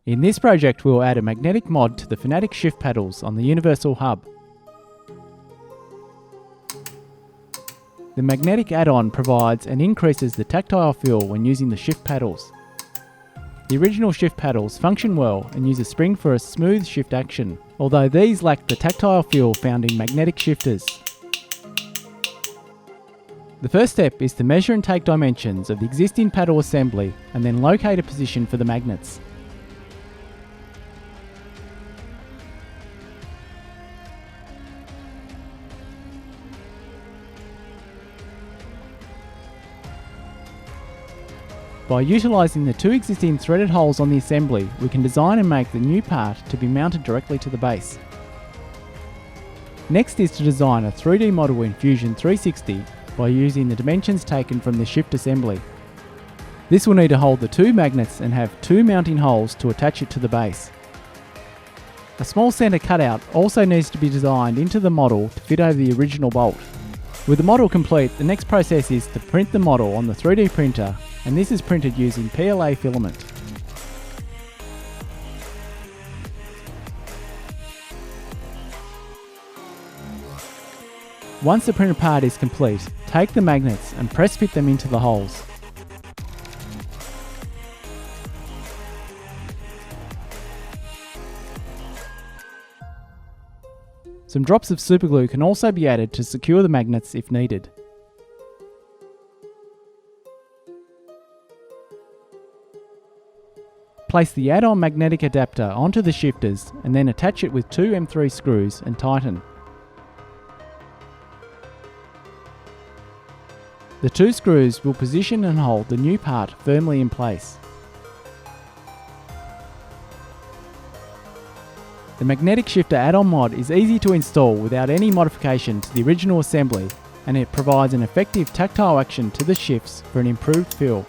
In this project we will add a magnetic mod to the Fanatec shift pedals on the universal hub. The magnetic add-on provides and increases the tactile feel when using the shift pedals. The original shift pedals function well and use a spring for a smooth shift action, although these lack the tactile feel found in magnetic shifters. The first step is to measure and take dimensions of the existing pedal assembly and then locate a position for the magnets. By utilising the two existing threaded holes on the assembly, we can design and make the new part to be mounted directly to the base. Next is to design a 3D model in Fusion 360 by using the dimensions taken from the shift assembly. This will need to hold the two magnets and have two mounting holes to attach it to the base. A small centre cutout also needs to be designed into the model to fit over the original bolt. With the model complete, the next process is to print the model on the 3D printer, and this is printed using PLA filament. Once the printed part is complete, take the magnets and press fit them into the holes. Some drops of superglue can also be added to secure the magnets if needed. Place the add-on magnetic adapter onto the shifters and then attach it with two M3 screws and tighten. The two screws will position and hold the new part firmly in place. The magnetic shifter add-on mod is easy to install without any modification to the original assembly, and it provides an effective tactile action to the shifts for an improved feel.